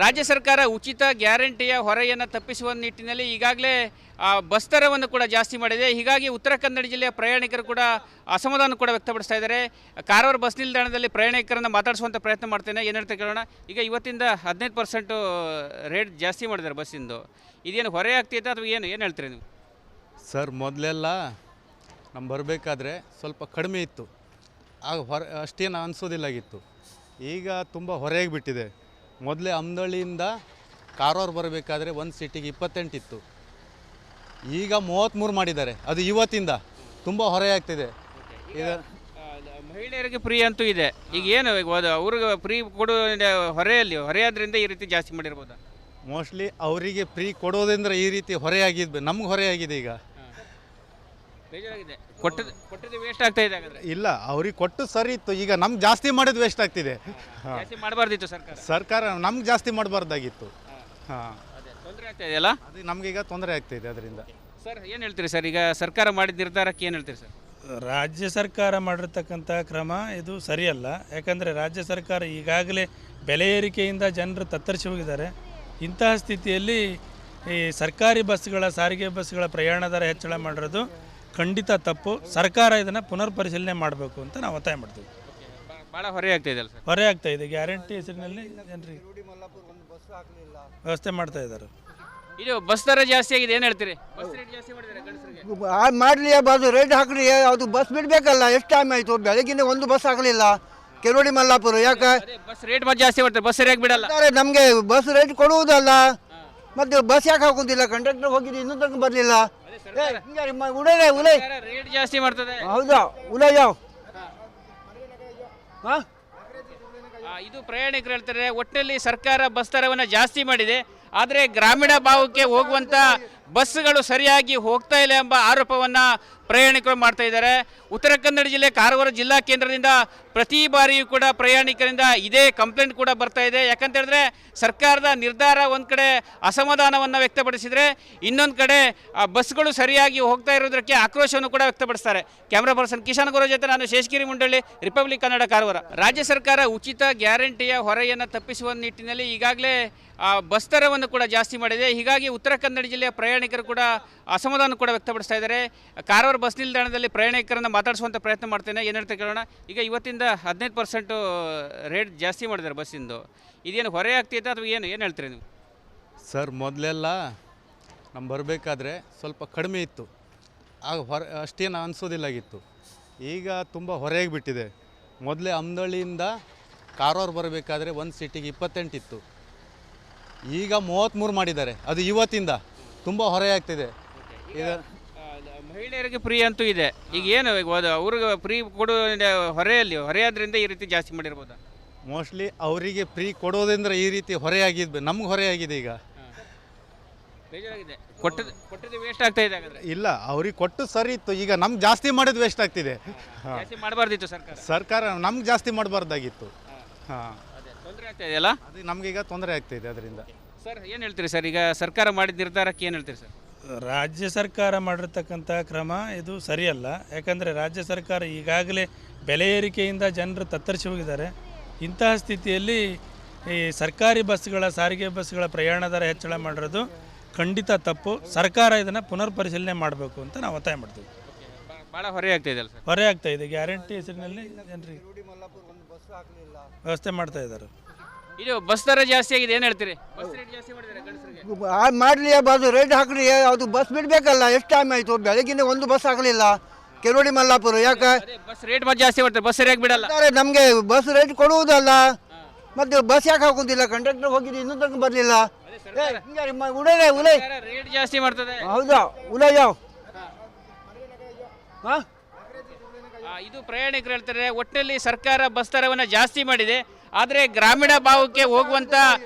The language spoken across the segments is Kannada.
ರಾಜ್ಯ ಸರ್ಕಾರ ಉಚಿತ ಗ್ಯಾರಂಟಿಯ ಹೊರೆಯನ್ನು ತಪ್ಪಿಸುವ ನಿಟ್ಟಿನಲ್ಲಿ ಈಗಾಗಲೇ ಬಸ್ ದರವನ್ನು ಕೂಡ ಜಾಸ್ತಿ ಮಾಡಿದೆ. ಹೀಗಾಗಿ ಉತ್ತರ ಕನ್ನಡ ಜಿಲ್ಲೆಯ ಪ್ರಯಾಣಿಕರು ಕೂಡ ಅಸಮಾಧಾನ ಕೂಡ ವ್ಯಕ್ತಪಡಿಸ್ತಾ ಇದ್ದಾರೆ. ಕಾರವಾರ ಬಸ್ ನಿಲ್ದಾಣದಲ್ಲಿ ಪ್ರಯಾಣಿಕರನ್ನು ಮಾತಾಡಿಸುವಂಥ ಪ್ರಯತ್ನ ಮಾಡ್ತೇನೆ. ಏನು ಹೇಳ್ತಾ ಕೇಳೋಣ. ಈಗ ಇವತ್ತಿಂದ 15% ರೇಟ್ ಜಾಸ್ತಿ ಮಾಡಿದ್ದಾರೆ ಬಸ್ಸಿಂದು. ಇದೇನು ಹೊರೆ ಆಗ್ತೈತೆ ಅಥವಾ ಏನು ಹೇಳ್ತೀರಿ ನೀವು? ಸರ್, ಮೊದಲೆಲ್ಲ ನಮ್ಮ ಬರಬೇಕಾದ್ರೆ ಸ್ವಲ್ಪ ಕಡಿಮೆ ಇತ್ತು, ಆಗ ಅಷ್ಟೇನು ಅನಿಸೋದಿಲ್ಲಾಗಿತ್ತು. ಈಗ ತುಂಬ ಹೊರೆಯಾಗಿ ಬಿಟ್ಟಿದೆ. ಮೊದಲೇ ಅಮ್ನಳ್ಳಿಯಿಂದ ಕಾರವಾರ ಬರಬೇಕಾದ್ರೆ ಒಂದು ಸೀಟಿಗೆ 28 ಇತ್ತು, ಈಗ 33 ಮಾಡಿದ್ದಾರೆ. ಅದು ಇವತ್ತಿಂದ ತುಂಬ ಹೊರೆಯಾಗ್ತಿದೆ. ಈಗ ಮಹಿಳೆಯರಿಗೆ ಫ್ರೀ ಅಂತೂ ಇದೆ. ಈಗ ಏನು ಅವ್ರಿಗೆ ಫ್ರೀ ಕೊಡೋ ಹೊರೆಯಾದ್ರಿಂದ ಈ ರೀತಿ ಜಾಸ್ತಿ ಮಾಡಿರ್ಬೋದಾ? ಮೋಸ್ಟ್ಲಿ ಅವರಿಗೆ ಫ್ರೀ ಕೊಡೋದ್ರಿಂದ ಈ ರೀತಿ ಹೊರೆಯಾಗಿದ್ದು ನಮ್ಗೆ ಹೊರೆಯಾಗಿದೆ. ಈಗ ಬೇಜಾರಾಗಿದೆ. ಕೊಟ್ಟದ್ದು ವೇಸ್ಟ್ ಆಗ್ತಾ ಇದೆ. ಹಾಗಾದ್ರೆ ಇಲ್ಲ, ಅವ್ರಿಗೆ ಕೊಟ್ಟು ಸರಿ ಇತ್ತು, ಈಗ ನಮ್ಗೆ ಜಾಸ್ತಿ ಮಾಡೋದು ವೇಸ್ಟ್ ಆಗ್ತಿದೆ. ಜಾಸ್ತಿ ಮಾಡಬಾರ್ದಿತ್ತು ಸರ್ಕಾರ ನಮ್ಗೆ ಜಾಸ್ತಿ ಮಾಡಬಾರ್ದಾಗಿತ್ತು. ಹಾಂ, ತೊಂದರೆ ಆಗ್ತಾ ಇದೆಯಲ್ಲ, ಅದು ನಮಗೀಗ ತೊಂದರೆ ಆಗ್ತಾಯಿದೆ ಅದರಿಂದ. ಸರ್ ಏನು ಹೇಳ್ತೀರಿ ಸರ್? ಈಗ ಸರ್ಕಾರ ಮಾಡಿದ ನಿರ್ಧಾರಕ್ಕೆ ಏನು ಹೇಳ್ತೀರಿ ಸರ್? ರಾಜ್ಯ ಸರ್ಕಾರ ಮಾಡಿರ್ತಕ್ಕಂಥ ಕ್ರಮ ಇದು ಸರಿಯಲ್ಲ. ಯಾಕಂದರೆ ರಾಜ್ಯ ಸರ್ಕಾರ ಈಗಾಗಲೇ ಬೆಲೆ ಏರಿಕೆಯಿಂದ ಜನರು ತತ್ತರಿಸಿ ಹೋಗಿದ್ದಾರೆ. ಇಂತಹ ಸ್ಥಿತಿಯಲ್ಲಿ ಈ ಸರ್ಕಾರಿ ಬಸ್ಗಳ, ಸಾರಿಗೆ ಬಸ್ಗಳ ಪ್ರಯಾಣ ದರ ಹೆಚ್ಚಳ ಮಾಡಿರೋದು ಖಂಡಿತ ತಪ್ಪು. ಸರ್ಕಾರ ಇದನ್ನು ಪುನರ್ ಪರಿಶೀಲನೆ ಮಾಡಬೇಕು ಅಂತ ನಾವು ಒತ್ತಾಯ ಮಾಡ್ತೀವಿ. ಭಾಳ ಹೊರೆ ಆಗ್ತಾ ಇದೆ ಸರ್? ಹೊರೆ ಆಗ್ತಾ ಇದೆ. ಗ್ಯಾರಂಟಿ ಹೆಸರಿನಲ್ಲಿ ಜನರಿಗೆ ವ್ಯವಸ್ಥೆ ಮಾಡ್ತಾ ಇದ್ದಾರೆ. ಇದು ಬಸ್ ದರ ಜಾಸ್ತಿ ಆಗಿದೆ, ಏನು ಹೇಳ್ತೀರಿ? ಬಸ್ ರೇಟ್ ಜಾಸ್ತಿ ಮಾಡಿದ್ದಾರೆ ಗಂಡಸರಿಗೆ. ಮಾಡಲಿ, ಅದು ರೇಟ್ ಹಾಕಲಿ, ಅದು ಬಸ್ ಬಿಡಬೇಕಲ್ಲ. ಎಷ್ಟು ಟೈಮ್ ಆಯಿತು? ಬೆಳಗಿನ ಒಂದು ಬಸ್ ಆಗಲಿಲ್ಲ ಕೆರೋಡಿ ಮಲ್ಲಾಪುರ. ಯಾಕೆ ಬಸ್ ರೇಟ್ ಮತ್ತೆ ಜಾಸ್ತಿ ಮಾಡ್ತಾರೆ, ಬಸ್ ಸರಿಯಾಗಿ ಬಿಡಲ್ಲ. ನಮಗೆ ಬಸ್ ರೇಟ್ ಕೊಡುವುದಲ್ಲ, ಮತ್ತೆ ಬಸ್ ಯಾಕೆ ಹಾಕುದಿಲ್ಲ? ಕಂಡಕ್ಟರ್ ಹೋಗಿದ್ದು ಇನ್ನೂ ತನಕ ಬರಲಿಲ್ಲ. ರೇಟ್ ಜಾಸ್ತಿ ಮಾಡ್ತದೆ. ಹೌದಾ? ಉಲಯಾವ್ ಇದು ಪ್ರಯಾಣಿಕರು ಹೇಳ್ತಾರೆ. ಒಟ್ಟಿನಲ್ಲಿ ಸರ್ಕಾರ ಬಸ್ ದರವನ್ನು ಜಾಸ್ತಿ ಮಾಡಿದೆ, ಆದರೆ ಗ್ರಾಮೀಣ ಭಾಗಕ್ಕೆ ಹೋಗುವಂಥ ಬಸ್ಸುಗಳು ಸರಿಯಾಗಿ ಹೋಗ್ತಾ ಇಲ್ಲ ಎಂಬ ಆರೋಪವನ್ನು ಪ್ರಯಾಣಿಕರು ಮಾಡ್ತಾ ಇದ್ದಾರೆ. ಉತ್ತರ ಕನ್ನಡ ಜಿಲ್ಲೆ ಕಾರವಾರ ಜಿಲ್ಲಾ ಕೇಂದ್ರದಿಂದ ಪ್ರತಿ ಬಾರಿಯೂ ಕೂಡ ಪ್ರಯಾಣಿಕರಿಂದ ಇದೇ ಕಂಪ್ಲೇಂಟ್ ಕೂಡ ಬರ್ತಾ ಇದೆ. ಯಾಕಂತ ಹೇಳಿದ್ರೆ ಸರ್ಕಾರದ ನಿರ್ಧಾರ ಒಂದು ಕಡೆ ಅಸಮಾಧಾನವನ್ನು ವ್ಯಕ್ತಪಡಿಸಿದರೆ, ಇನ್ನೊಂದು ಕಡೆ ಬಸ್ಗಳು ಸರಿಯಾಗಿ ಹೋಗ್ತಾ ಇರೋದಕ್ಕೆ ಆಕ್ರೋಶವನ್ನು ಕೂಡ ವ್ಯಕ್ತಪಡಿಸ್ತಾರೆ. ಕ್ಯಾಮ್ರಾ ಪರ್ಸನ್ ಕಿಶನ್ ಗೌರ ಜೊತೆ ನಾನು ಶೇಷಗಿರಿ ಮುಂಡಳ್ಳಿ, ರಿಪಬ್ಲಿಕ್ ಕನ್ನಡ, ಕಾರವಾರ. ರಾಜ್ಯ ಸರ್ಕಾರ ಉಚಿತ ಗ್ಯಾರಂಟಿಯ ಹೊರೆಯನ್ನು ತಪ್ಪಿಸುವ ನಿಟ್ಟಿನಲ್ಲಿ ಈಗಾಗಲೇ ಬಸ್ ದರವನ್ನು ಕೂಡ ಜಾಸ್ತಿ ಮಾಡಿದೆ. ಹೀಗಾಗಿ ಉತ್ತರ ಕನ್ನಡ ಜಿಲ್ಲೆಯ ಪ್ರಯಾಣಿಕರು ಕೂಡ ಅಸಮಾಧಾನ ಕೂಡ ವ್ಯಕ್ತಪಡಿಸ್ತಾ ಇದ್ದಾರೆ. ಕಾರವಾರ ಬಸ್ ನಿಲ್ದಾಣದಲ್ಲಿ ಪ್ರಯಾಣಿಕರನ್ನು ಮಾತಾಡಿಸುವಂಥ ಪ್ರಯತ್ನ ಮಾಡ್ತೇನೆ. ಏನು ಹೇಳ್ತಾ ಕೇಳೋಣ. ಈಗ ಇವತ್ತಿಂದ 15% ರೇಟ್ ಜಾಸ್ತಿ ಮಾಡಿದ್ದಾರೆ ಬಸ್ಸಿಂದು. ಇದೇನು ಹೊರೆ ಆಗ್ತೈತೆ ಅಥವಾ ಏನು ಹೇಳ್ತೀರಿ ನೀವು? ಸರ್, ಮೊದಲೆಲ್ಲ ನಮ್ಮ ಬರಬೇಕಾದ್ರೆ ಸ್ವಲ್ಪ ಕಡಿಮೆ ಇತ್ತು, ಆಗ ಅಷ್ಟೇನು ಅನಿಸೋದಿಲ್ಲಾಗಿತ್ತು. ಈಗ ತುಂಬ ಹೊರೆಯಾಗಿ ಬಿಟ್ಟಿದೆ. ಮೊದಲೇ ಅಮ್ನಳ್ಳಿಯಿಂದ ಕಾರವಾರ ಬರಬೇಕಾದ್ರೆ ಒಂದು ಸೀಟಿಗೆ 28 ಇತ್ತು, ಈಗ 33 ಮಾಡಿದ್ದಾರೆ. ಅದು ಇವತ್ತಿಂದ ತುಂಬ ಹೊರೆಯಾಗ್ತಿದೆ. ಈಗ ಮಹಿಳೆಯರಿಗೆ ಫ್ರೀ ಅಂತೂ ಇದೆ. ಈಗ ಏನು ಅವ್ರಿಗೆ ಫ್ರೀ ಕೊಡೋ ಹೊರೆಯಾದ್ರಿಂದ ಈ ರೀತಿ ಜಾಸ್ತಿ ಮಾಡಿರ್ಬೋದಾ? ಮೋಸ್ಟ್ಲಿ ಅವರಿಗೆ ಫ್ರೀ ಕೊಡೋದ್ರಿಂದ ಈ ರೀತಿ ಹೊರೆಯಾಗಿದ್ದು ನಮ್ಗೆ ಹೊರೆಯಾಗಿದೆ. ಈಗ ಬೇಜಾರಾಗಿದೆ. ಕೊಟ್ಟದ್ದು ವೇಸ್ಟ್ ಆಗ್ತಾ ಇದೆ. ಹಾಗಾದ್ರೆ ಇಲ್ಲ, ಅವ್ರಿಗೆ ಕೊಟ್ಟು ಸರಿ ಇತ್ತು, ಈಗ ನಮ್ಗೆ ಜಾಸ್ತಿ ಮಾಡೋದು ವೇಸ್ಟ್ ಆಗ್ತಿದೆ. ಜಾಸ್ತಿ ಮಾಡಬಾರ್ದಿತ್ತು ಸರ್ಕಾರ ನಮ್ಗೆ ಜಾಸ್ತಿ ಮಾಡಬಾರ್ದಾಗಿತ್ತು. ಹಾಂ, ತೊಂದರೆ ಆಗ್ತಾ ಇದೆಯಲ್ಲ, ಅದು ನಮಗೀಗ ತೊಂದರೆ ಆಗ್ತಾಯಿದೆ ಅದರಿಂದ. ಸರ್ ಏನು ಹೇಳ್ತೀರಿ ಸರ್? ಈಗ ಸರ್ಕಾರ ಮಾಡಿದ ನಿರ್ಧಾರಕ್ಕೆ ಏನು ಹೇಳ್ತೀರಿ ಸರ್? ರಾಜ್ಯ ಸರ್ಕಾರ ಮಾಡಿರ್ತಕ್ಕಂಥ ಕ್ರಮ ಇದು ಸರಿಯಲ್ಲ. ಯಾಕಂದರೆ ರಾಜ್ಯ ಸರ್ಕಾರ ಈಗಾಗಲೇ ಬೆಲೆ ಏರಿಕೆಯಿಂದ ಜನರು ತತ್ತರಿಸಿ ಹೋಗಿದ್ದಾರೆ. ಇಂತಹ ಸ್ಥಿತಿಯಲ್ಲಿ ಈ ಸರ್ಕಾರಿ ಬಸ್ಗಳ, ಸಾರಿಗೆ ಬಸ್ಗಳ ಪ್ರಯಾಣ ದರ ಹೆಚ್ಚಳ ಮಾಡಿರೋದು ಖಂಡಿತ ತಪ್ಪು. ಸರ್ಕಾರ ಇದನ್ನು ಪುನರ್ ಪರಿಶೀಲನೆ ಮಾಡಬೇಕು ಅಂತ ನಾವು ಒತ್ತಾಯ ಮಾಡ್ತೀವಿ. ಭಾಳ ಹೊರೆ ಆಗ್ತಾ ಇದೆ ಸರ್? ಹೊರೆ ಆಗ್ತಾ ಇದೆ. ಗ್ಯಾರಂಟಿ ಹೆಸರಿನಲ್ಲಿ ಜನರಿಗೆ ವ್ಯವಸ್ಥೆ ಮಾಡ್ತಾ ಇದ್ದಾರೆ. ಇದು ಬಸ್ ದರ ಜಾಸ್ತಿ ಆಗಿದೆ, ಏನು ಹೇಳ್ತೀರಿ? ಬಸ್ ರೇಟ್ ಜಾಸ್ತಿ ಮಾಡಿದ್ದಾರೆ ಗಂಡಸರಿಗೆ. ಮಾಡಲಿ, ಅದು ರೇಟ್ ಹಾಕಲಿ, ಅದು ಬಸ್ ಬಿಡಬೇಕಲ್ಲ. ಎಷ್ಟು ಟೈಮ್ ಆಯಿತು? ಬೆಳಗಿನ ಒಂದು ಬಸ್ ಆಗಲಿಲ್ಲ ಕೆರೋಡಿ ಮಲ್ಲಾಪುರ. ಯಾಕೆ ಬಸ್ ರೇಟ್ ಮತ್ತೆ ಜಾಸ್ತಿ ಮಾಡ್ತಾರೆ, ಬಸ್ ಸರಿಯಾಗಿ ಬಿಡಲ್ಲ. ನಮಗೆ ಬಸ್ ರೇಟ್ ಕೊಡುವುದಲ್ಲ, ಮತ್ತೆ ಬಸ್ ಯಾಕೆ ಹಾಕುದಿಲ್ಲ? ಕಂಡಕ್ಟರ್ ಹೋಗಿದ್ದು ಇನ್ನೂ ತನಕ ಬರಲಿಲ್ಲ. ರೇಟ್ ಜಾಸ್ತಿ ಮಾಡ್ತದೆ. ಹೌದಾ? ಉಲಯಾವ್ ಇದು ಪ್ರಯಾಣಿಕರು ಹೇಳ್ತಾರೆ. ಒಟ್ಟಿನಲ್ಲಿ ಸರ್ಕಾರ ಬಸ್ ದರವನ್ನು ಜಾಸ್ತಿ ಮಾಡಿದೆ, ಆದರೆ ಗ್ರಾಮೀಣ ಭಾಗಕ್ಕೆ ಹೋಗುವಂಥ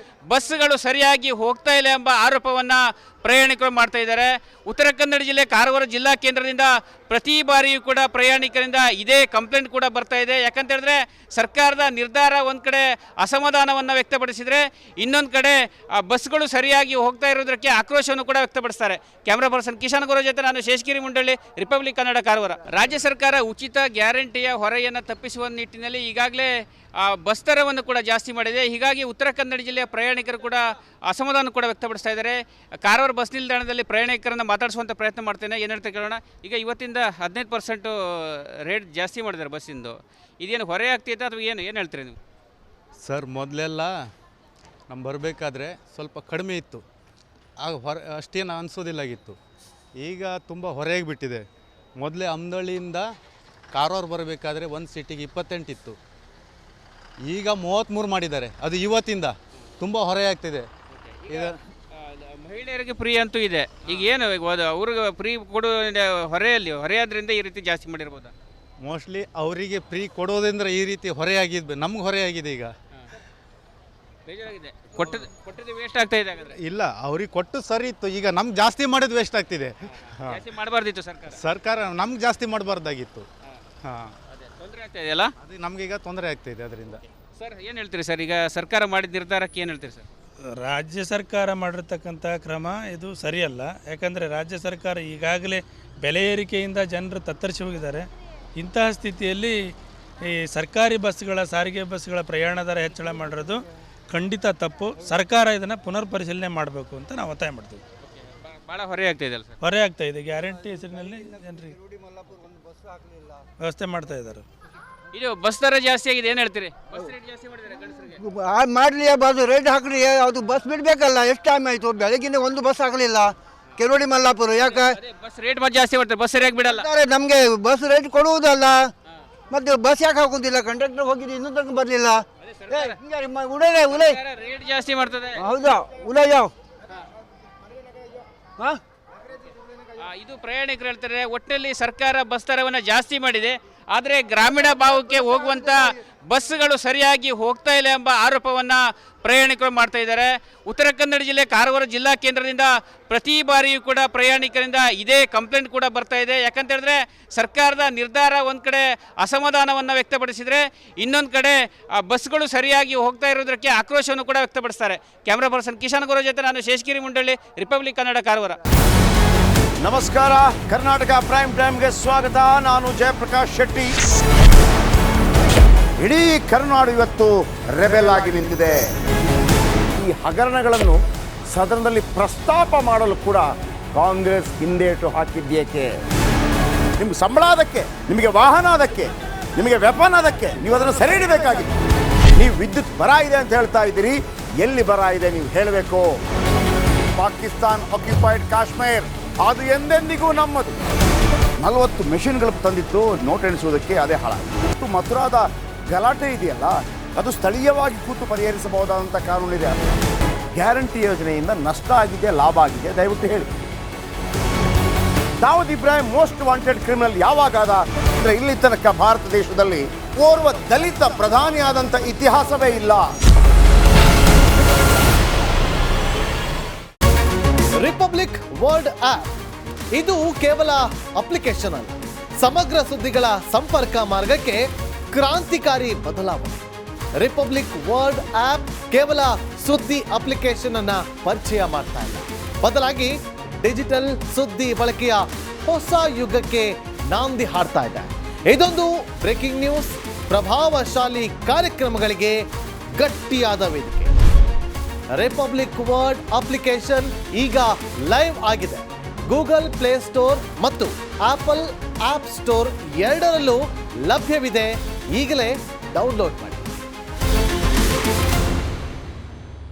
ಬಸ್ಸುಗಳು ಸರಿಯಾಗಿ ಹೋಗ್ತಾ ಇಲ್ಲ ಎಂಬ ಆರೋಪವನ್ನು ಪ್ರಯಾಣಿಕರು ಮಾಡ್ತಾ ಇದ್ದಾರೆ. ಉತ್ತರ ಕನ್ನಡ ಜಿಲ್ಲೆ ಕಾರವಾರ ಜಿಲ್ಲಾ ಕೇಂದ್ರದಿಂದ ಪ್ರತಿ ಬಾರಿಯೂ ಕೂಡ ಪ್ರಯಾಣಿಕರಿಂದ ಇದೇ ಕಂಪ್ಲೇಂಟ್ ಕೂಡ ಬರ್ತಾ ಇದೆ. ಯಾಕಂತ ಹೇಳಿದ್ರೆ ಸರ್ಕಾರದ ನಿರ್ಧಾರ ಒಂದು ಕಡೆ ಅಸಮಾಧಾನವನ್ನು ವ್ಯಕ್ತಪಡಿಸಿದರೆ, ಇನ್ನೊಂದು ಕಡೆ ಬಸ್ಗಳು ಸರಿಯಾಗಿ ಹೋಗ್ತಾ ಇರೋದಕ್ಕೆ ಆಕ್ರೋಶವನ್ನು ಕೂಡ ವ್ಯಕ್ತಪಡಿಸ್ತಾರೆ. ಕ್ಯಾಮ್ರಾ ಪರ್ಸನ್ ಕಿಶನ್ ಗೌರ ಜೊತೆ ನಾನು ಶೇಷಗಿರಿ ಮುಂಡಳ್ಳಿ, ರಿಪಬ್ಲಿಕ್ ಕನ್ನಡ, ಕಾರವಾರ. ರಾಜ್ಯ ಸರ್ಕಾರ ಉಚಿತ ಗ್ಯಾರಂಟಿಯ ಹೊರೆಯನ್ನು ತಪ್ಪಿಸುವ ನಿಟ್ಟಿನಲ್ಲಿ ಈಗಾಗಲೇ ಬಸ್ ದರವನ್ನು ಕೂಡ ಜಾಸ್ತಿ ಮಾಡಿದೆ. ಹೀಗಾಗಿ ಉತ್ತರ ಕನ್ನಡ ಜಿಲ್ಲೆಯ ಪ್ರಯಾಣಿಕರು ಕೂಡ ಅಸಮಾಧಾನ ಕೂಡ ವ್ಯಕ್ತಪಡಿಸ್ತಾ ಇದ್ದಾರೆ. ಕಾರವಾರ ಬಸ್ ನಿಲ್ದಾಣದಲ್ಲಿ ಪ್ರಯಾಣಿಕರನ್ನು ಮಾತಾಡಿಸುವಂಥ ಪ್ರಯತ್ನ ಮಾಡ್ತೇನೆ. ಏನು ಹೇಳ್ತಾ ಕೇಳೋಣ. ಈಗ ಇವತ್ತಿಂದ 15% ರೇಟ್ ಜಾಸ್ತಿ ಮಾಡಿದ್ದಾರೆ ಬಸ್ಸಿಂದು. ಇದೇನು ಹೊರೆ ಆಗ್ತೈತೆ ಅಥವಾ ಏನು ಹೇಳ್ತೀರಿ ನೀವು? ಸರ್, ಮೊದಲೆಲ್ಲ ನಮ್ಮ ಬರಬೇಕಾದ್ರೆ ಸ್ವಲ್ಪ ಕಡಿಮೆ ಇತ್ತು, ಆಗ ಅಷ್ಟೇನು ಅನಿಸೋದಿಲ್ಲಾಗಿತ್ತು. ಈಗ ತುಂಬ ಹೊರೆಯಾಗಿ ಬಿಟ್ಟಿದೆ. ಮೊದಲೇ ಅಮ್ದಳ್ಳಿಯಿಂದ ಕಾರವಾರ ಬರಬೇಕಾದ್ರೆ ಒಂದು ಸೀಟಿಗೆ 28 ಇತ್ತು, ಈಗ 33 ಮಾಡಿದ್ದಾರೆ. ಅದು ಇವತ್ತಿಂದ ತುಂಬ ಹೊರೆಯಾಗ್ತಿದೆ. ಈಗ ಮಹಿಳೆಯರಿಗೆ ಫ್ರೀ ಅಂತೂ ಇದೆ. ಈಗ ಏನು ಅವ್ರಿಗೆ ಫ್ರೀ ಕೊಡೋ ಹೊರೆಯಾದ್ರಿಂದ ಈ ರೀತಿ ಜಾಸ್ತಿ ಮಾಡಿರ್ಬೋದಾ? ಮೋಸ್ಟ್ಲಿ ಅವರಿಗೆ ಫ್ರೀ ಕೊಡೋದ್ರಿಂದ ಈ ರೀತಿ ಹೊರೆಯಾಗಿದ್ದು ನಮ್ಗೆ ಹೊರೆಯಾಗಿದೆ. ಈಗ ಬೇಜಾರಾಗಿದೆ. ಕೊಟ್ಟದ್ದು ವೇಸ್ಟ್ ಆಗ್ತಾ ಇದೆ. ಹಾಗಾದ್ರೆ ಇಲ್ಲ, ಅವ್ರಿಗೆ ಕೊಟ್ಟು ಸರಿ ಇತ್ತು, ಈಗ ನಮ್ಗೆ ಜಾಸ್ತಿ ಮಾಡೋದು ವೇಸ್ಟ್ ಆಗ್ತಿದೆ. ಜಾಸ್ತಿ ಮಾಡಬಾರ್ದಿತ್ತು ಸರ್ಕಾರ ನಮ್ಗೆ ಜಾಸ್ತಿ ಮಾಡಬಾರ್ದಾಗಿತ್ತು. ಹಾಂ, ತೊಂದರೆ ಆಗ್ತಾ ಇದೆಯಲ್ಲ, ಅದು ನಮಗೀಗ ತೊಂದರೆ ಆಗ್ತಾಯಿದೆ ಅದರಿಂದ. ಸರ್ ಏನು ಹೇಳ್ತೀರಿ ಸರ್? ಈಗ ಸರ್ಕಾರ ಮಾಡಿದ ನಿರ್ಧಾರಕ್ಕೆ ಏನು ಹೇಳ್ತೀರಿ ಸರ್? ರಾಜ್ಯ ಸರ್ಕಾರ ಮಾಡಿರ್ತಕ್ಕಂಥ ಕ್ರಮ ಇದು ಸರಿಯಲ್ಲ. ಯಾಕಂದರೆ ರಾಜ್ಯ ಸರ್ಕಾರ ಈಗಾಗಲೇ ಬೆಲೆ ಏರಿಕೆಯಿಂದ ಜನರು ತತ್ತರಿಸಿ ಹೋಗಿದ್ದಾರೆ. ಇಂತಹ ಸ್ಥಿತಿಯಲ್ಲಿ ಈ ಸರ್ಕಾರಿ ಬಸ್ಗಳ, ಸಾರಿಗೆ ಬಸ್ಗಳ ಪ್ರಯಾಣ ದರ ಹೆಚ್ಚಳ ಮಾಡಿರೋದು ಖಂಡಿತ ತಪ್ಪು. ಸರ್ಕಾರ ಇದನ್ನು ಪುನರ್ ಪರಿಶೀಲನೆ ಮಾಡಬೇಕು ಅಂತ ನಾವು ಒತ್ತಾಯ ಮಾಡ್ತೀವಿ. ಭಾಳ ಹೊರೆ ಆಗ್ತಾ ಇದೆ ಸರ್? ಹೊರೆ ಆಗ್ತಾ ಇದೆ. ಗ್ಯಾರಂಟಿ ಹೆಸರಿನಲ್ಲಿ ಜನರಿಗೆ ವ್ಯವಸ್ಥೆ ಮಾಡ್ತಾ ಇದ್ದಾರೆ. ಇದು ಬಸ್ ದರ ಜಾಸ್ತಿ ಆಗಿದೆ, ಏನು ಹೇಳ್ತೀರಿ? ಬಸ್ ರೇಟ್ ಜಾಸ್ತಿ ಮಾಡಿದ್ದಾರೆ ಗಂಡಸರಿಗೆ. ಮಾಡಲಿ ಬಾದು ರೇಟ್ ಹಾಕ್ರಿ, ಅದು ಬಸ್ ಬಿಡಬೇಕಲ್ಲ. ಎಷ್ಟು ಟೈಮ್ ಆಯಿತು, ಬೆಳಗಿನ ಒಂದು ಬಸ್ ಆಗಲಿಲ್ಲ ಕೆರೋಡಿ ಮಲ್ಲಾಪುರ. ಯಾಕೆ ಬಸ್ ರೇಟ್ ಜಾಸ್ತಿ ಮಾಡ್ತಾರೆ, ಬಸ್ ಸರಿಯಾಗಿ ಬಿಡಲ್ಲ. ನಮಗೆ ಬಸ್ ರೇಟ್ ಕೊಡುವುದಲ್ಲ, ಮತ್ತೆ ಬಸ್ ಯಾಕೆ ಹಾಕುದಿಲ್ಲ? ಕಂಡಕ್ಟರ್ ಹೋಗಿದ್ದು ಇನ್ನೂ ತನಕ ಬರಲಿಲ್ಲ. ರೇಟ್ ಜಾಸ್ತಿ ಮಾಡ್ತದೆ. ಹೌದಾ? ಉಲೈ ಜಾವ್. ಇದು ಪ್ರಯಾಣಿಕರು ಹೇಳ್ತಾರೆ, ಒಟ್ಟಿನಲ್ಲಿ ಸರ್ಕಾರ ಬಸ್ ದರವನ್ನು ಜಾಸ್ತಿ ಮಾಡಿದೆ, ಆದರೆ ಗ್ರಾಮೀಣ ಭಾಗಕ್ಕೆ ಹೋಗುವಂಥ ಬಸ್ಸುಗಳು ಸರಿಯಾಗಿ ಹೋಗ್ತಾ ಇಲ್ಲ ಎಂಬ ಆರೋಪವನ್ನು ಪ್ರಯಾಣಿಕರು ಮಾಡ್ತಾ ಇದ್ದಾರೆ. ಉತ್ತರ ಕನ್ನಡ ಜಿಲ್ಲೆ ಕಾರವಾರ ಜಿಲ್ಲಾ ಕೇಂದ್ರದಿಂದ ಪ್ರತಿ ಬಾರಿಯೂ ಕೂಡ ಪ್ರಯಾಣಿಕರಿಂದ ಇದೇ ಕಂಪ್ಲೇಂಟ್ ಕೂಡ ಬರ್ತಾ ಇದೆ. ಯಾಕಂತ ಹೇಳಿದ್ರೆ ಸರ್ಕಾರದ ನಿರ್ಧಾರ ಒಂದು ಕಡೆ ಅಸಮಾಧಾನವನ್ನು ವ್ಯಕ್ತಪಡಿಸಿದರೆ, ಇನ್ನೊಂದು ಕಡೆ ಬಸ್ಗಳು ಸರಿಯಾಗಿ ಹೋಗ್ತಾ ಇರೋದಕ್ಕೆ ಆಕ್ರೋಶವನ್ನು ಕೂಡ ವ್ಯಕ್ತಪಡಿಸ್ತಾರೆ. ಕ್ಯಾಮ್ರಾ ಪರ್ಸನ್ ಕಿಶನ್ ಗೌರ ಜೊತೆ ನಾನು ಶೇಷಗಿರಿ ಮುಂಡಳ್ಳಿ, ರಿಪಬ್ಲಿಕ್ ಕನ್ನಡ, ಕಾರವಾರ. ನಮಸ್ಕಾರ, ಕರ್ನಾಟಕ ಪ್ರೈಮ್ ಟೈಮ್ಗೆ ಸ್ವಾಗತ. ನಾನು ಜಯಪ್ರಕಾಶ್ ಶೆಟ್ಟಿ. ಇಡೀ ಕರ್ನಾಡು ಇವತ್ತು ರೆಬೆಲ್ ಆಗಿ ನಿಂತಿದೆ. ಈ ಹಗರಣಗಳನ್ನು ಸದನದಲ್ಲಿ ಪ್ರಸ್ತಾಪ ಮಾಡಲು ಕೂಡ ಕಾಂಗ್ರೆಸ್ ಹಿಂದೇಟು ಹಾಕಿದ್ದೇಕೆ? ನಿಮ್ಗೆ ಸಂಬಳ ಅದಕ್ಕೆ, ನಿಮಗೆ ವಾಹನ ಅದಕ್ಕೆ, ನಿಮಗೆ ವೆಪನ್ ಅದಕ್ಕೆ, ನೀವು ಅದನ್ನು ಸೆರೆ ಹಿಡಬೇಕಾಗಿತ್ತು. ನೀವು ವಿದ್ಯುತ್ ಬರ ಇದೆ ಅಂತ ಹೇಳ್ತಾ ಇದ್ದೀರಿ, ಎಲ್ಲಿ ಬರ ಇದೆ ನೀವು ಹೇಳಬೇಕು. ಪಾಕಿಸ್ತಾನ್ ಆಕ್ಯುಪೈಡ್ ಕಾಶ್ಮೀರ್ ಅದು ಎಂದೆಂದಿಗೂ ನಮ್ಮದು. 40 ಮೆಷಿನ್ಗಳು ತಂದಿತ್ತು ನೋಟ್ ಎಣಿಸುವುದಕ್ಕೆ, ಅದೇ ಹಾಳಾಯಿತು. ಮಥುರಾದ ಗಲಾಟೆ ಇದೆಯಲ್ಲ, ಅದು ಸ್ಥಳೀಯವಾಗಿ ಕೂತು ಪರಿಹರಿಸಬಹುದಾದಂಥ ಕಾನೂನಿದೆ. ಗ್ಯಾರಂಟಿ ಯೋಜನೆಯಿಂದ ನಷ್ಟ ಆಗಿದೆ, ಲಾಭ ಆಗಿದೆ, ದಯವಿಟ್ಟು ಹೇಳಿ. Dawood Ibrahim most wanted criminal ಯಾವಾಗಾದ ಅಂದರೆ ಇಲ್ಲಿ ತನಕ ಭಾರತ ದೇಶದಲ್ಲಿ ಓರ್ವ ದಲಿತ ಪ್ರಧಾನಿಯಾದಂಥ ಇತಿಹಾಸವೇ ಇಲ್ಲ. ರಿಪಬ್ಲಿಕ್ ವರ್ಲ್ಡ್ ಆಪ್ ಇದು ಕೇವಲ ಅಪ್ಲಿಕೇಶನ್ ಅಲ್ಲ, ಸಮಗ್ರ ಸುದ್ದಿಗಳ ಸಂಪರ್ಕ ಮಾರ್ಗಕ್ಕೆ ಕ್ರಾಂತಿಕಾರಿ ಬದಲಾವಣೆ. ರಿಪಬ್ಲಿಕ್ ವರ್ಲ್ಡ್ ಆಪ್ ಕೇವಲ ಸುದ್ದಿ ಅಪ್ಲಿಕೇಶನ್ ಅನ್ನ ಪರಿಚಯ ಮಾಡ್ತಾ ಇಲ್ಲ, ಬದಲಾಗಿ ಡಿಜಿಟಲ್ ಸುದ್ದಿ ಬಳಕೆಯ ಹೊಸ ಯುಗಕ್ಕೆ ನಾಂದಿ ಹಾಡ್ತಾ ಇದೆ. ಇದೊಂದು ಬ್ರೇಕಿಂಗ್ ನ್ಯೂಸ್, ಪ್ರಭಾವಶಾಲಿ ಕಾರ್ಯಕ್ರಮಗಳಿಗೆ ಗಟ್ಟಿಯಾದ ವೇದಿಕೆ. ರಿಪಬ್ಲಿಕ್ ವರ್ಲ್ಡ್ ಅಪ್ಲಿಕೇಶನ್ ಈಗ ಲೈವ್ ಆಗಿದೆ. ಗೂಗಲ್ ಪ್ಲೇಸ್ಟೋರ್ ಮತ್ತು ಆಪಲ್ ಆಪ್ ಸ್ಟೋರ್ ಎರಡರಲ್ಲೂ ಲಭ್ಯವಿದೆ. ಈಗಲೇ ಡೌನ್ಲೋಡ್ ಮಾಡಿ.